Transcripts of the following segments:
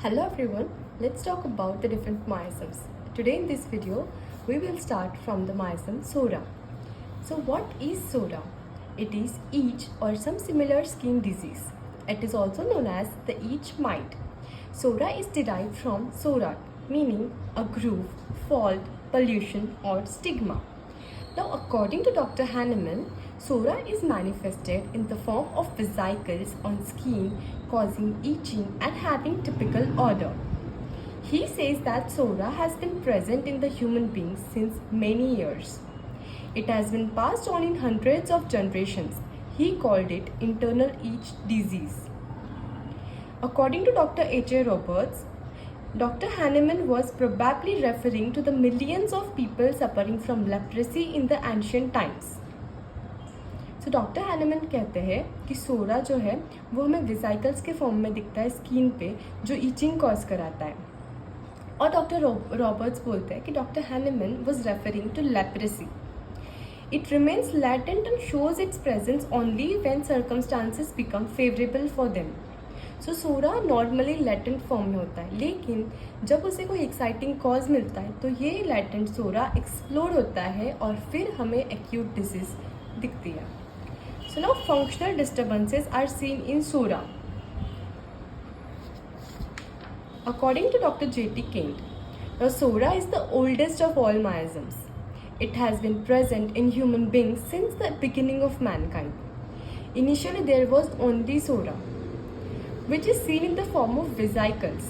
Hello everyone, let's talk about the different miasms. Today in this video, we will start from the miasm Psora. So what is Psora? It is itch or some similar skin disease. It is also known as the itch mite. Psora is derived from psora, meaning a groove, fault, pollution or stigma. Now, according to Dr. Hahnemann, psora is manifested in the form of vesicles on skin causing itching and having typical odor. He says that psora has been present in the human beings since many years. It has been passed on in hundreds of generations. He called it internal itch disease. According to Dr. H.A. Roberts, Dr. Hahnemann was probably referring to the millions of people suffering from leprosy in the ancient times. So Dr. Hahnemann कहते हैं कि सोरा जो है वो हमें vesicles के form में दिखता है स्किन पे जो इचिंग कॉज कराता है और डॉक्टर रॉबर्ट्स बोलते हैं कि doctor Hahnemann was referring to leprosy. It remains latent and shows its presence only when circumstances become favorable for them. So psora normally latent form में होता है, लेकिन जब उसे कोई एक्साइटिंग कॉज मिलता है तो ये लेटेंट सोरा एक्सप्लोड होता है और फिर हमें एक्यूट डिजीज दिखती है. So now functional disturbances are seen in psora. According to Dr. J.T. Kent, now Psora is the oldest of all miasms. It has been present in human beings since the beginning of mankind. Initially there was only Psora, which is seen in the form of vesicles.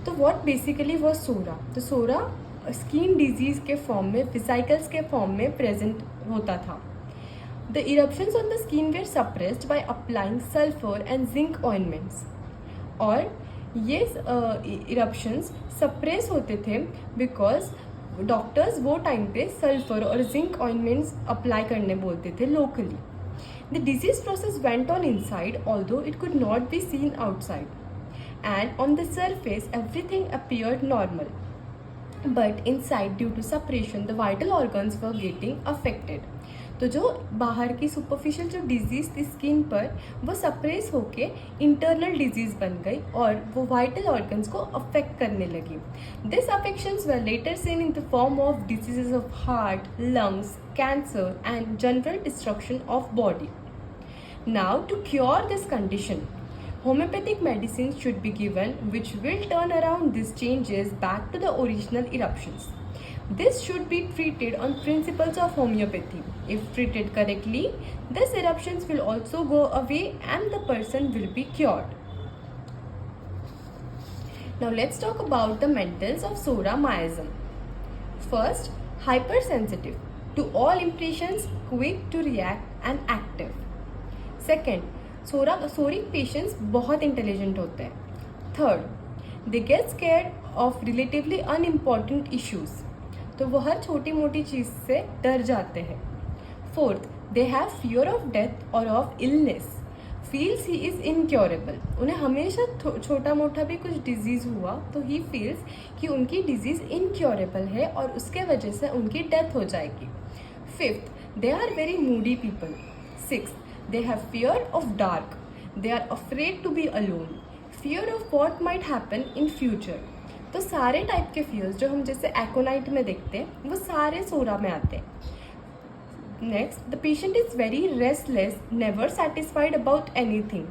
तो what basically was Psora? तो Psora skin disease के form में vesicles के form में present होता था. The eruptions on the skin were suppressed by applying sulfur and zinc ointments. और ये eruptions suppress होते थे because डॉक्टर्स वो टाइम पे सल्फर और जिंक ऑइंटमेंट्स अप्लाई करने बोलते थे locally. The disease process went on inside, although it could not be seen outside. And on the surface, everything appeared normal. But inside, due to suppression, the vital organs were getting affected. तो जो बाहर की superficial जो disease थी skin पर वो suppress होके internal disease बन गई और वो वाइटल ऑर्गन्स को अफेक्ट करने लगी. This affections were later seen in the form of diseases of heart, lungs, cancer and general destruction of body. Now, to cure this condition, homeopathic medicines should be given which will turn around these changes back to the original eruptions. This should be treated on principles of homeopathy. If treated correctly, these eruptions will also go away and the person will be cured. Now let's talk about the mentals of Psora miasm. First, hypersensitive to all impressions, quick to react and active. Second, सोरिक patients बहुत intelligent होते हैं. Third, they get scared of relatively unimportant issues, तो वो हर छोटी मोटी चीज़ से डर जाते हैं. Fourth, they have fear of death or of illness, feels he is incurable. उन्हें हमेशा छोटा मोटा भी कुछ डिजीज़ हुआ तो ही फील्स कि उनकी डिजीज़ इनक्योरेबल है और उसके वजह से उनकी डेथ हो जाएगी. Fifth, they are very moody people. Sixth, they have fear of dark. They are afraid to be alone. Fear of what might happen in future. तो सारे टाइप के फियर्स जो हम जैसे एकोनाइट में देखते हैं वो सारे सोरा में आते हैं. Next, the patient is very restless, never satisfied about anything.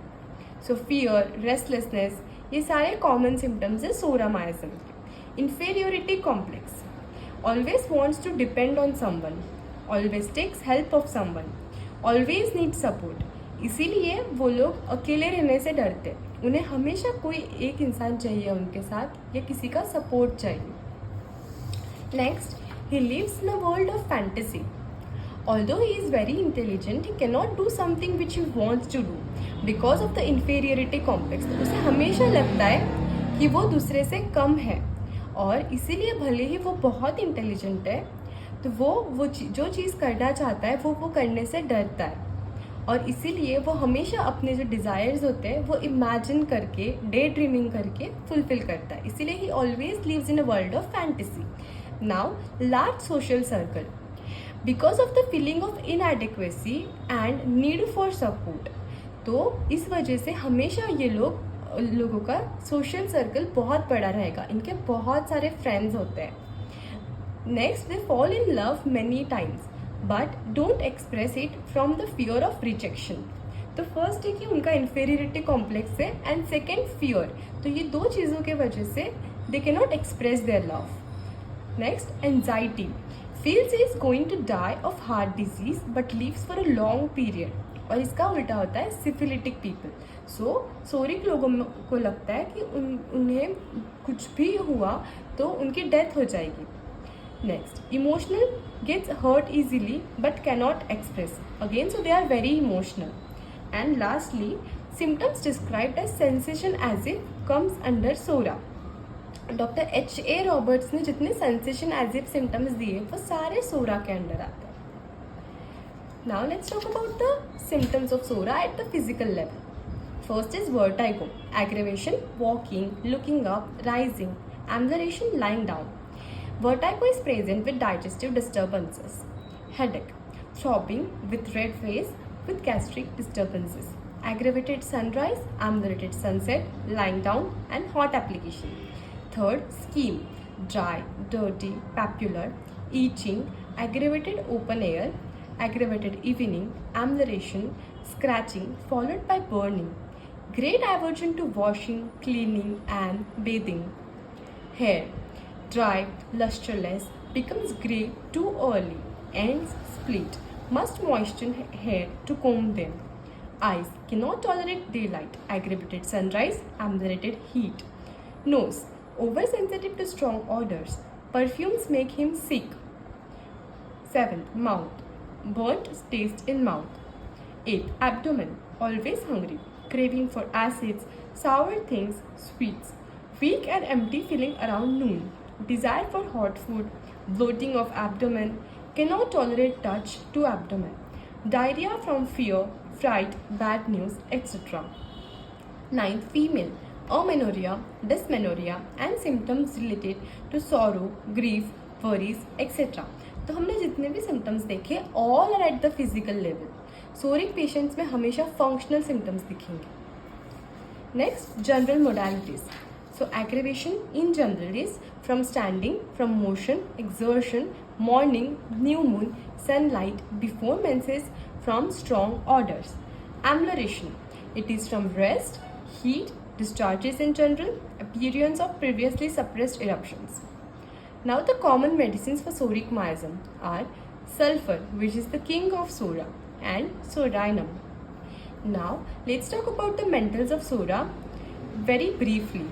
So fear, restlessness, ये सारे कॉमन सिम्टम्स है सोरा माइasm के. Inferiority complex, always wants to depend on someone, always takes help of someone, always need support. इसीलिए वो लोग अकेले रहने से डरते. उन्हें हमेशा कोई एक इंसान चाहिए उनके साथ या किसी का सपोर्ट चाहिए. Next, he lives in a world of fantasy. Although he is very intelligent, he cannot do something which he wants to do because of the inferiority complex. उसे हमेशा लगता है कि वो दूसरे से कम है और इसीलिए भले ही वो बहुत इंटेलिजेंट है तो वो जो चीज़ करना चाहता है वो करने से डरता है और इसीलिए वो हमेशा अपने जो डिज़ायर्स होते हैं वो इमेजिन करके, डे ड्रीमिंग करके फुलफिल करता है. इसीलिए he always lives in a world of fantasy. Now, large social circle. Because of the feeling of inadequacy and need for support, तो इस वजह से हमेशा ये लोग लोगों का सोशल सर्कल बहुत बड़ा रहेगा, इनके बहुत सारे फ्रेंड्स होते हैं. Next, they fall in love many times but don't express it from the fear of rejection. तो फर्स्ट है कि उनका इन्फेरियरिटी कॉम्प्लेक्स है एंड सेकेंड फियर. तो ये दो चीज़ों के वजह से they can not express their love. Next, anxiety. Feels is going to die of heart disease but lives for a long period. और इसका उल्टा होता है सिफिलिटिक पीपल. सो सोरिक लोगों को लगता है कि उन्हें कुछ भी हुआ तो उनकी डेथ हो जाएगी. Next, emotional gets hurt easily but cannot express. Again, so they are very emotional. And lastly, symptoms described as sensation as if comes under Psora. Doctor H.A. Roberts ने जितने सेंसेशन एज इफ सिम्टम्स दिए वो सारे सोरा के under आते हैं. Now let's talk about the symptoms of psora at the physical level. First is vertigo, aggravation, walking, looking up, rising, ambulation, lying down. Vertigo is present with digestive disturbances. Headache, throbbing with red face with gastric disturbances. Aggravated sunrise, ambulated sunset, lying down and hot application. Third, scheme, dry, dirty, papular, itching, aggravated open air, aggravated evening, ambulation, scratching followed by burning. Great aversion to washing, cleaning and bathing. Hair, dry, lustreless, becomes grey too early, ends split. Must moisten hair to comb them. Eyes cannot tolerate daylight, aggravated sunrise, ambulated heat. Nose, oversensitive to strong odors. Perfumes make him sick. 7th, mouth, burnt taste in mouth. 8th, abdomen, always hungry, craving for acids, sour things, sweets. Weak and empty feeling around noon. Desire for hot food, bloating of abdomen, cannot tolerate touch to abdomen. Diarrhea from fear, fright, bad news, etc. 9th, female, amenorrhea, dysmenorrhea and symptoms related to sorrow, grief, worries, etc. तो हमने जितने भी symptoms देखे all are at the physical level. सोरिक patients में हमेशा functional symptoms दिखेंगे. Next, general modalities. So aggravation in general is from standing, from motion, exertion, morning, new moon, sunlight, before menses, from strong odors. Ambulation, it is from rest, heat, discharges in general, appearance of previously suppressed eruptions. Now the common medicines for soric miasm are sulfur, which is the king of Psora, and sodinum. Now let's talk about the mentals of Psora very briefly.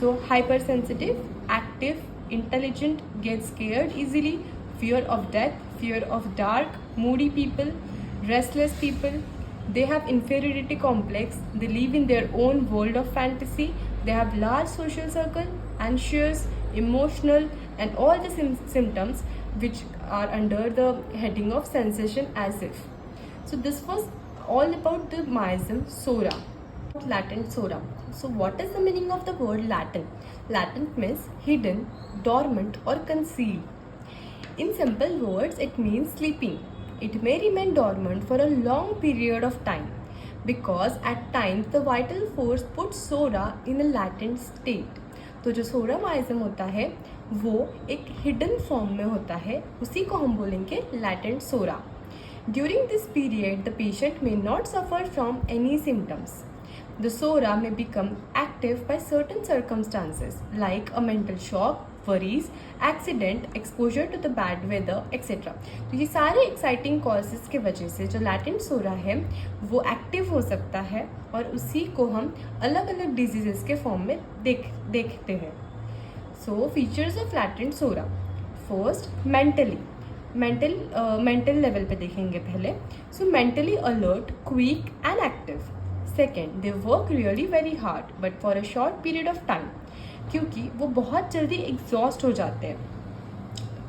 So hypersensitive, active, intelligent, get scared easily, fear of death, fear of dark, moody people, restless people. They have inferiority complex, they live in their own world of fantasy, they have large social circle, anxious, emotional and all the symptoms which are under the heading of sensation as if. So this was all about the miasm Psora. Latent Psora. So what is the meaning of the word latent? Latent means hidden, dormant or concealed. In simple words, it means sleeping. It may remain dormant for a long period of time because at times the vital force puts Psora in a latent state. तो जो सोरा माइज्म होता है वो एक hidden form में होता है, उसी को हम बोलेंगे latent Psora. During this period, the patient may not suffer from any symptoms. The Psora may become active by certain circumstances like a mental shock, worries, accident, exposure to the bad weather, etc. तो ये सारे exciting causes के वजह से जो latent Psora है वो active हो सकता है और उसी को हम अलग अलग diseases के form में देखते हैं. So features of latent Psora. First, mental level पे देखेंगे पहले. So mentally alert, quick and active. Second, they work really very hard but for a short period of time क्योंकि वो बहुत जल्दी एग्जॉस्ट हो जाते हैं.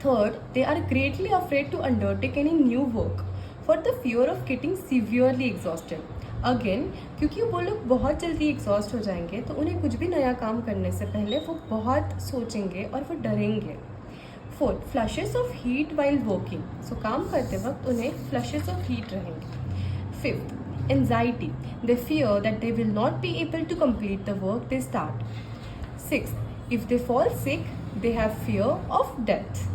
Third, they are greatly afraid to undertake any new work for the fear of getting severely exhausted. Again, क्योंकि वो लोग बहुत जल्दी एग्जॉस्ट हो जाएंगे तो उन्हें कुछ भी नया काम करने से पहले वो बहुत सोचेंगे और वो डरेंगे. Fourth, flushes of heat while working. So काम करते वक्त उन्हें flushes of heat रहेंगे. Fifth, Anxiety. They fear that they will not be able to complete the work they start. 6. If they fall sick, they have fear of death.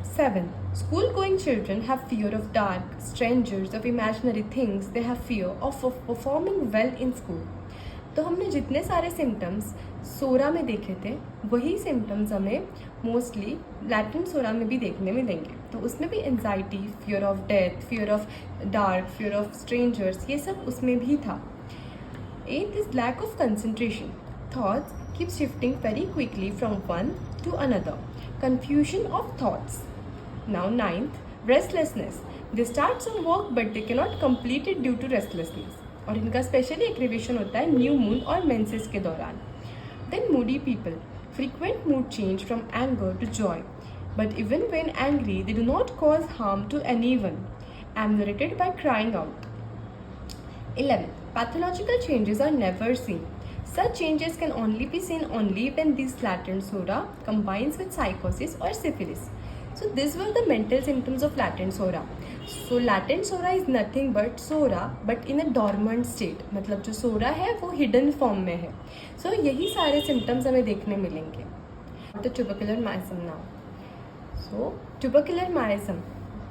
7. School-going children have fear of dark, strangers, of imaginary things. They have fear of performing well in school. तो हमने जितने सारे symptoms सोरा में देखे थे वही symptoms हमें mostly latent सोरा में भी देखने मिलेंगे. तो उसमें भी anxiety, fear of death, fear of dark, fear of strangers, ये सब उसमें भी था. 8 is lack of concentration. Thoughts keep shifting very quickly from one to another. Confusion of thoughts. Now 9th, restlessness. They start some work but they cannot complete it due to restlessness. और इनका specially activation होता है new moon और menses के दौरान. Then moody people. Frequent mood change from anger to joy. But even when angry, they do not cause harm to anyone. Ameliorated by crying out. 11. Pathological changes are never seen. Such changes can only be seen only when this latent sora combines with psychosis or syphilis. So these were the mental symptoms of latent sora. So latent sora is nothing but sora but in a dormant state. मतलब जो सोरा है वो hidden form में है. So यही सारे symptoms हमें देखने मिलेंगे. The tubercular miasm now. So tubercular miasm.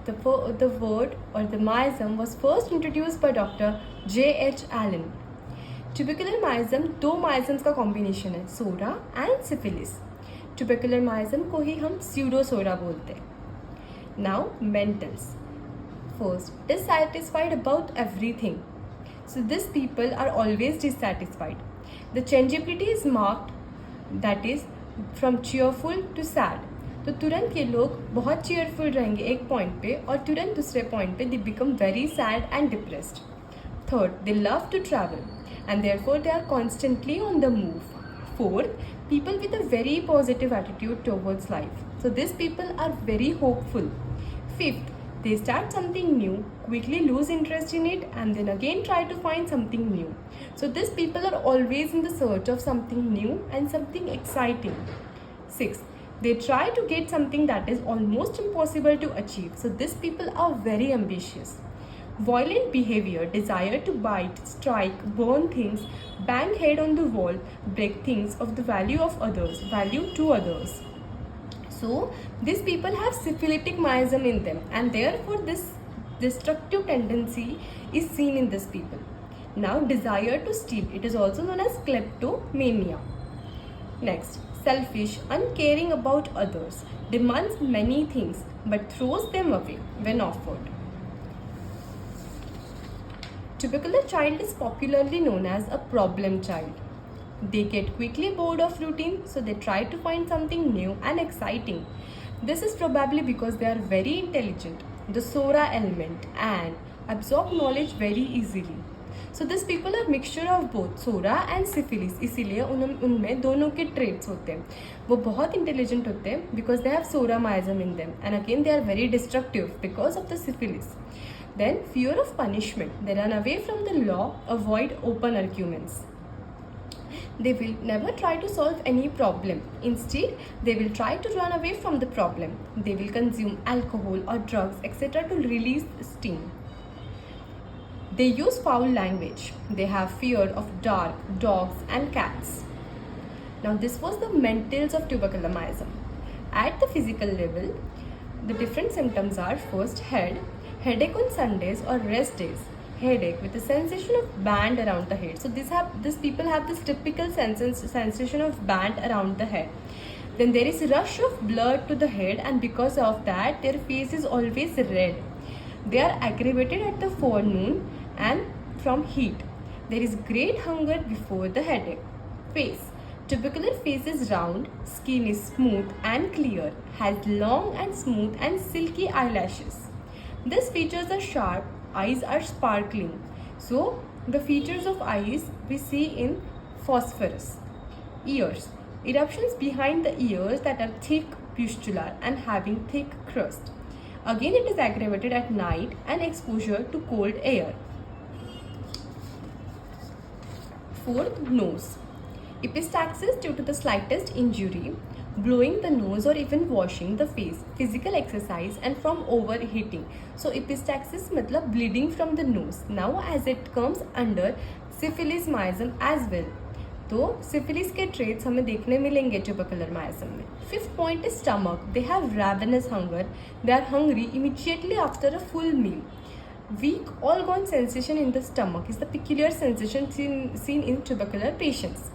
The word or the miasm was first introduced by Dr. J.H. Allen. Tubercular miasm दो miasms का combination है, सोरा and syphilis. Tubercular miasm को ही हम pseudo-sora बोलते हैं. Now mentals. First, dissatisfied about everything. So these people are always dissatisfied. The changeability is marked, that is from cheerful to sad. तो तुरंत ये लोग बहुत cheerful रहेंगे एक point पे और तुरंत दूसरे point पे they become very sad and depressed. Third, they love to travel and therefore they are constantly on the move. Fourth, people with a very positive attitude towards life. So these people are very hopeful. Fifth, they start something new, quickly lose interest in it and then again try to find something new. So these people are always in the search of something new and something exciting. Sixth, they try to get something that is almost impossible to achieve. So these people are very ambitious. Violent behavior, desire to bite, strike, burn things, bang head on the wall, break things of the value of others, value to others. So these people have syphilitic miasm in them and therefore this destructive tendency is seen in these people. Now desire to steal, it is also known as kleptomania. Next, selfish, uncaring about others, demands many things but throws them away when offered. Tubercular child is popularly known as a problem child. They get quickly bored of routine, so they try to find something new and exciting. This is probably because they are very intelligent, the sora element, and absorb knowledge very easily. So these people are mixture of both sora and syphilis. इसीलिए उनमें दोनों के traits होते हैं. वो बहुत intelligent होते हैं because they have sora miasm in them, and again they are very destructive because of the syphilis. Then fear of punishment. They run away from the law, avoid open arguments. They will never try to solve any problem. Instead, they will try to run away from the problem. They will consume alcohol or drugs, etc. to release steam. They use foul language. They have fear of dark, dogs and cats. Now this was the mentals of tubercular miasm. At the physical level, the different symptoms are first headache on Sundays or rest days. Headache with a sensation of band around the head. So these people have this typical sensation of band around the head. Then there is rush of blood to the head and because of that their face is always red. They are aggravated at the forenoon and from heat. There is great hunger before the headache. Face. Tubercular face is round, skin is smooth and clear, has long and smooth and silky eyelashes. These features are sharp, eyes are sparkling. So the features of eyes we see in phosphorus. Ears. Eruptions behind the ears that are thick, pustular and having thick crust. Again it is aggravated at night and exposure to cold air. Fourth, nose. Epistaxis due to the slightest injury. blowing the nose or even washing the face, physical exercise, and from overheating. So epistaxis मतलब bleeding from the nose. Now as it comes under syphilis miasm as well. तो syphilis के traits हमें देखने मिलेंगे tubercular मायसम में. Fifth point is stomach. They have ravenous hunger. They are hungry immediately after a full meal. Weak all gone sensation in the stomach is the peculiar sensation seen in tubercular patients.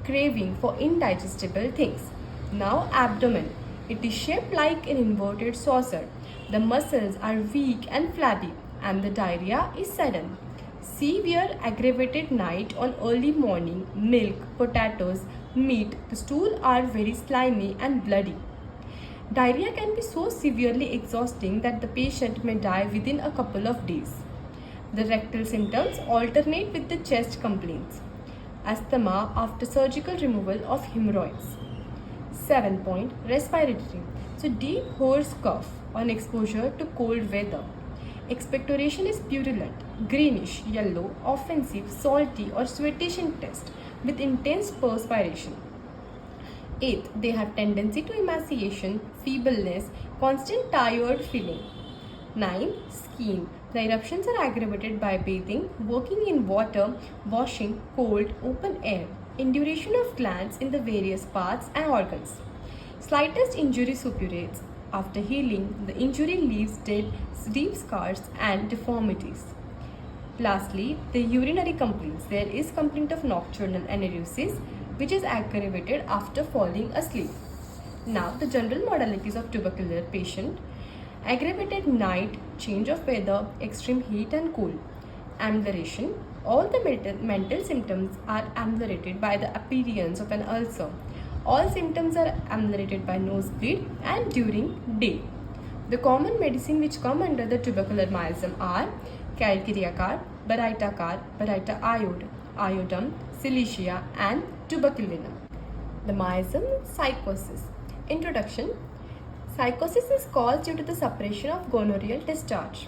Craving for indigestible things. Now abdomen. It is shaped like an inverted saucer. The muscles are weak and flabby and the diarrhea is sudden. Severe aggravated night on early morning, milk, potatoes, meat, the stool are very slimy and bloody. Diarrhea can be so severely exhausting that the patient may die within a couple of days. The rectal symptoms alternate with the chest complaints. Asthma after surgical removal of hemorrhoids. 7 point, respiratory. So deep hoarse cough on exposure to cold weather. Expectoration is purulent, greenish, yellow, offensive, salty or sweatish in taste with intense perspiration. 8th, they have tendency to emaciation, feebleness, constant tired feeling. 9. Skin. The eruptions are aggravated by bathing, working in water, washing, cold, open air, induration of glands in the various parts and organs. Slightest injury suppurates. After healing, the injury leaves deep scars and deformities. Lastly, the urinary complaints. There is complaint of nocturnal aneurysm, which is aggravated after falling asleep. Now, the general modalities of tubercular patient. Aggravated night, change of weather, extreme heat and cold. Ambulation. All the mental symptoms are ameliorated by the appearance of an ulcer. All symptoms are ameliorated by nosebleed and during day. The common medicine which come under the tubercular miasm are calciriacar, barytacar, baryta iode, iodum, silicea and tuberculinum. The miasm sycosis. Introduction. Psychosis is caused due to the suppression of gonorrheal discharge.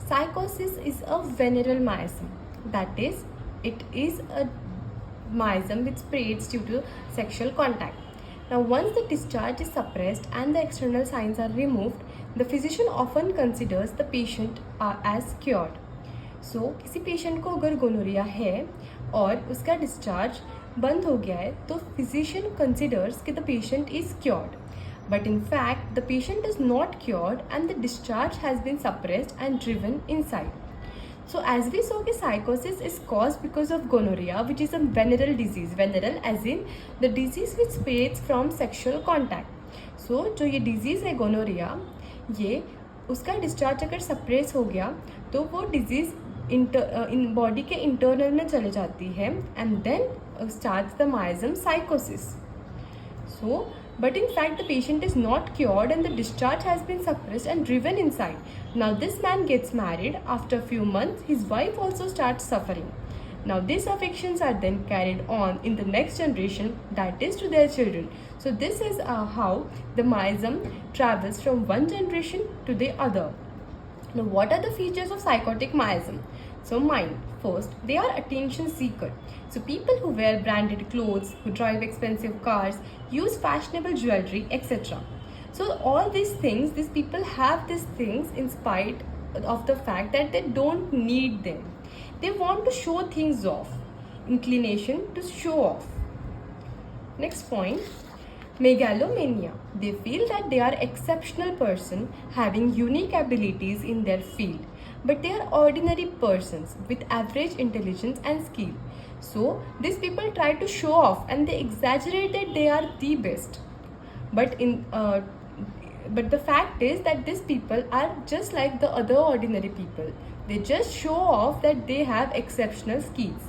Sycosis is a venereal miasm. That is, it is a miasm which spreads due to sexual contact. Now, once the discharge is suppressed and the external signs are removed, the physician often considers the patient as cured. So, किसी patient को अगर gonorrhoea है और उसका discharge बंद हो गया है, तो physician considers कि the patient is cured. But in fact, the patient is not cured and the discharge has been suppressed and driven inside. So as we saw, psychosis is caused because of gonorrhea, which is a venereal disease. Venereal as in the disease which spreads from sexual contact. So जो ये disease है gonorrhea, ये उसका discharge अगर suppress हो गया तो वो disease in body के internal में चले जाती है and then starts the miasm psychosis. So but in fact the patient is not cured and the discharge has been suppressed and driven inside. Now this man gets married. After a few months his wife also starts suffering. Now these affections are then carried on in the next generation, that is to their children. So this is how the miasm travels from one generation to the other. Now what are the features of psychotic miasm? So mind. First, they are attention seeker. So people who wear branded clothes, who drive expensive cars, use fashionable jewelry, etc. So all these things, these people have these things in spite of the fact that they don't need them. They want to show things off. Inclination to show off. Next point. Megalomania. They feel that they are exceptional person having unique abilities in their field. But they are ordinary persons with average intelligence and skill. So these people try to show off and they exaggerate that they are the best. But the fact is that these people are just like the other ordinary people. They just show off that they have exceptional skills.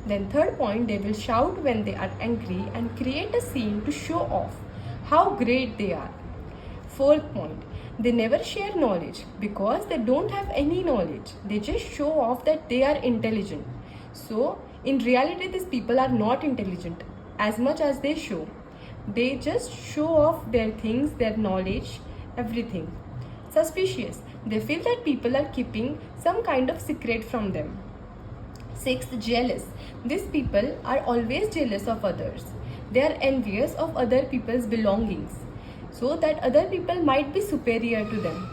Then third point, they will shout when they are angry and create a scene to show off how great they are. Fourth point, they never share knowledge because they don't have any knowledge. They just show off that they are intelligent. So in reality, these people are not intelligent as much as they show. They just show off their things, their knowledge, everything. Suspicious. They feel that people are keeping some kind of secret from them. Sixth, jealous. These people are always jealous of others. They are envious of other people's belongings. so that other people might be superior to them.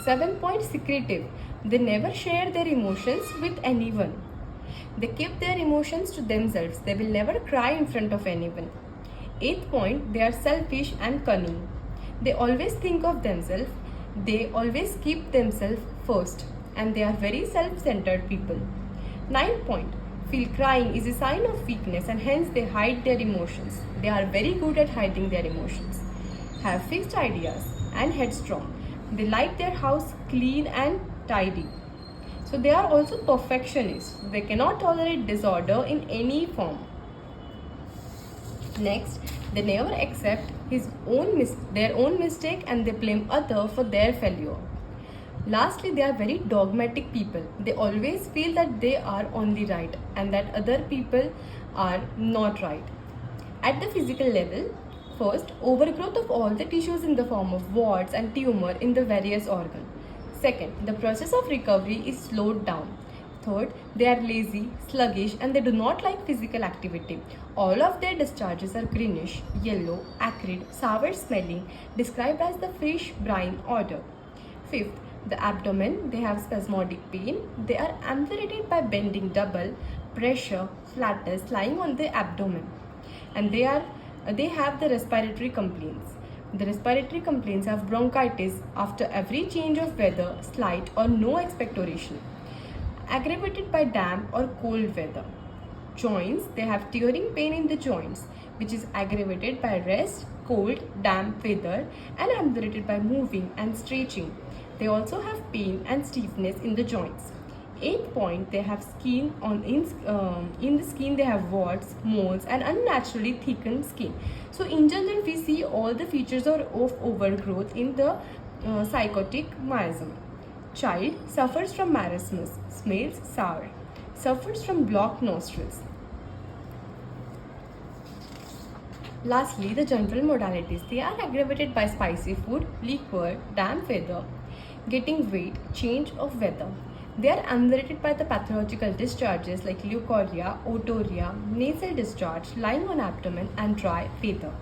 7 point secretive. They never share their emotions with anyone. They keep their emotions to themselves. They will never cry in front of anyone. 8th point, they are selfish and cunning. They always think of themselves. They always keep themselves first, and they are very self-centered people. 9th point, feel crying is a sign of weakness, and hence they hide their emotions. They are very good at hiding their emotions. Have fixed ideas and headstrong. They like their house clean and tidy. So they are also perfectionists. They cannot tolerate disorder in any form. Next, they never accept their own mistake, and they blame others for their failure. Lastly, they are very dogmatic people. They always feel that they are on the right and that other people are not right. At the physical level, first, overgrowth of all the tissues in the form of warts and tumor in the various organs. Second, the process of recovery is slowed down. Third, they are lazy, sluggish, and they do not like physical activity. All of their discharges are greenish, yellow, acrid, sour smelling, described as the fish brine odor. Fifth, the abdomen, they have spasmodic pain. They are amputated by bending double, pressure, flatness lying on the abdomen. And they have the respiratory complaints. The respiratory complaints have bronchitis after every change of weather, slight or no expectoration, aggravated by damp or cold weather. Joints, they have tearing pain in the joints, which is aggravated by rest, cold, damp weather, and ameliorated by moving and stretching. They also have pain and stiffness in the joints. 8th point, they have skin in the skin they have warts, moles, and unnaturally thickened skin. So in general, we see all the features of overgrowth in the psychotic miasm. Child suffers from miasms, smells sour, suffers from blocked nostrils. Lastly, the general modalities. They are aggravated by spicy food, liquor, damp weather, getting wet, change of weather. They are ameliorated by the pathological discharges like leukorrhea, otorrhea, nasal discharge, lying on abdomen, and dry weather.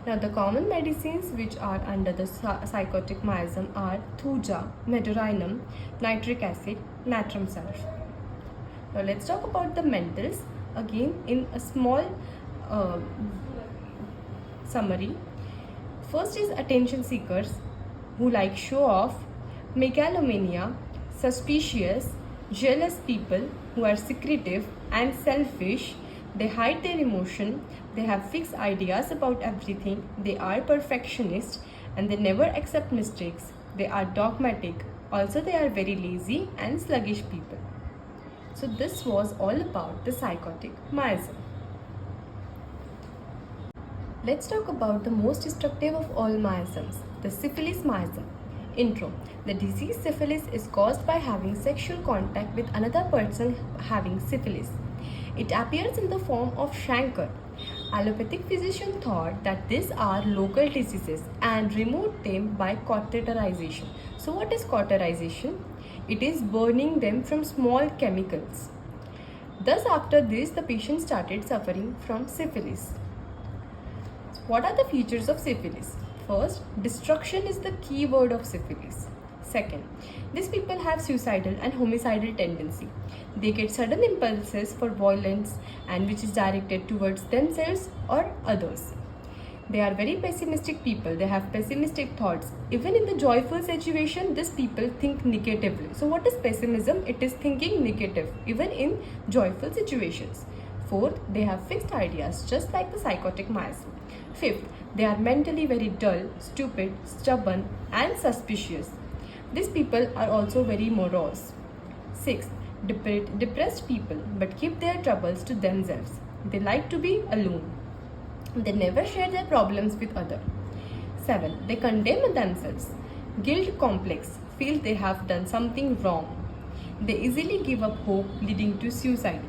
Now, the common medicines which are under the psychotic miasm are thuja, medurinum, nitric acid, natrum salt. Now, let's talk about the mentals again in a small summary. First is attention seekers who like show off, megalomania, suspicious, jealous people who are secretive and selfish. They hide their emotion. They have fixed ideas about everything. They are perfectionists and they never accept mistakes. They are dogmatic. Also, they are very lazy and sluggish people. So this was all about the psychotic miasm. Let's talk about the most destructive of all miasms, the syphilis miasm. Intro. The disease syphilis is caused by having sexual contact with another person having syphilis. It appears in the form of chancre. Allopathic physicians thought that these are local diseases and removed them by cauterization. So what is cauterization? It is burning them from small chemicals. Thus after this, the patient started suffering from syphilis. What are the features of syphilis? First, destruction is the key word of syphilis. Second, these people have suicidal and homicidal tendency. They get sudden impulses for violence and which is directed towards themselves or others. They are very pessimistic people. They have pessimistic thoughts. Even in the joyful situation, these people think negatively. So what is pessimism? It is thinking negative, even in joyful situations. Fourth, they have fixed ideas, just like the psychotic miasm. Fifth, they are mentally very dull, stupid, stubborn, and suspicious. These people are also very morose. Sixth, depressed people but keep their troubles to themselves. They like to be alone. They never share their problems with others. 7. They condemn themselves. Guilt complex, feel they have done something wrong. They easily give up hope, leading to suicide.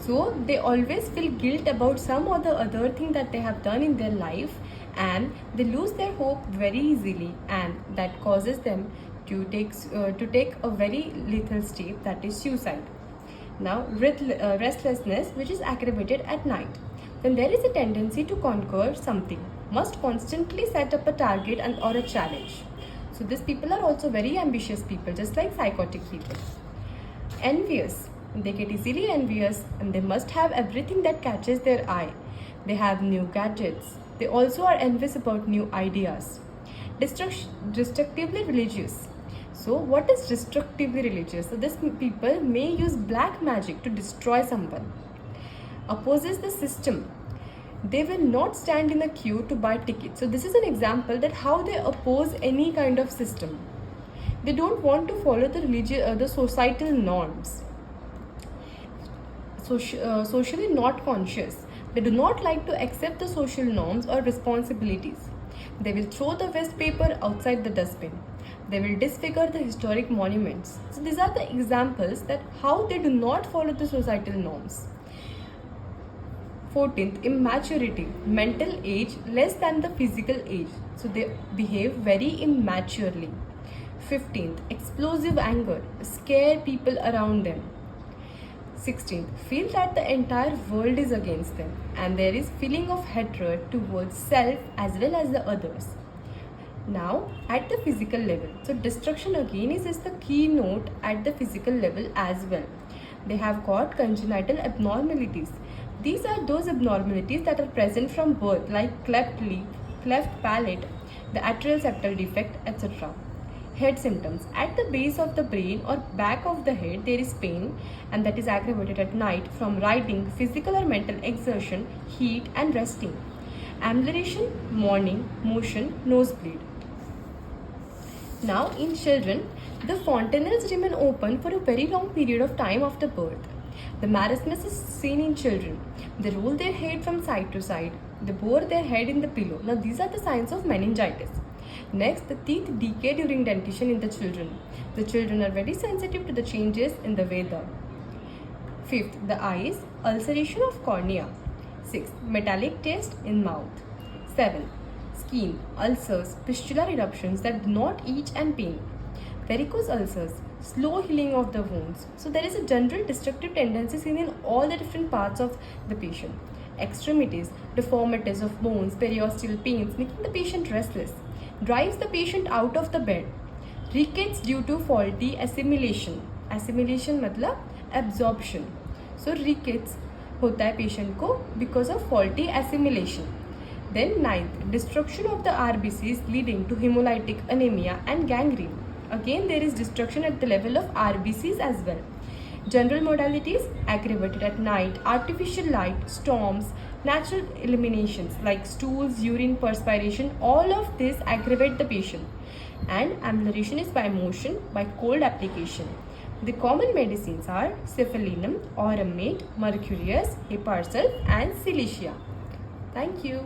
So they always feel guilt about some or the other thing that they have done in their life, and they lose their hope very easily, and that causes them to take a very lethal step, that is suicide. Now, restlessness, which is aggravated at night. then there is a tendency to conquer something, must constantly set up a target and or a challenge. So these people are also very ambitious people, just like psychotic people. Envious, they get easily envious and they must have everything that catches their eye. They have new gadgets. They also are envious about new ideas. Destructively religious. So what is destructively religious? So these people may use black magic to destroy someone. Opposes the system. They will not stand in a queue to buy tickets. So this is an example that how they oppose any kind of system. They don't want to follow the societal norms. Socially not conscious. They do not like to accept the social norms or responsibilities. They will throw the waste paper outside the dustbin. They will disfigure the historic monuments. So these are the examples that how they do not follow the societal norms. 14th, immaturity, mental age less than the physical age. So they behave very immaturely. 15th, explosive anger, scare people around them. 16th, feel that the entire world is against them and there is feeling of hatred towards self as well as the others. Now at the physical level, so destruction again is the keynote at the physical level as well. They have got congenital abnormalities. These are those abnormalities that are present from birth, like cleft lip, cleft palate, the atrial septal defect, etc. Head symptoms. At the base of the brain or back of the head, there is pain and that is aggravated at night from riding, physical or mental exertion, heat and resting. Ambulation, morning, motion, nosebleed. Now in children, the fontanelles remain open for a very long period of time after birth. The marasmus is seen in children. They roll their head from side to side. They bore their head in the pillow. Now these are the signs of meningitis. Next, the teeth decay during dentition in the children. The children are very sensitive to the changes in the weather. 5th, the eyes, ulceration of cornea. 6th, metallic taste in mouth. 7th, skin, ulcers, fistular eruptions that do not itch and pain. Varicose ulcers, slow healing of the wounds. So there is a general destructive tendency seen in all the different parts of the patient. Extremities, deformities of bones, periosteal pains, making the patient restless. Drives the patient out of the bed. Rickets due to faulty assimilation. Assimilation मतलब absorption. So rickets होता है patient को because of faulty assimilation. Then 9th, destruction of the RBCs leading to hemolytic anemia and gangrene. Again there is destruction at the level of RBCs as well. General modalities, aggravated at night, artificial light, storms, natural eliminations like stools, urine, perspiration, all of this aggravate the patient. And ambulation is by motion, by cold application. The common medicines are cephalinum, auramate, mercurius, heparsol and silicea. Thank you.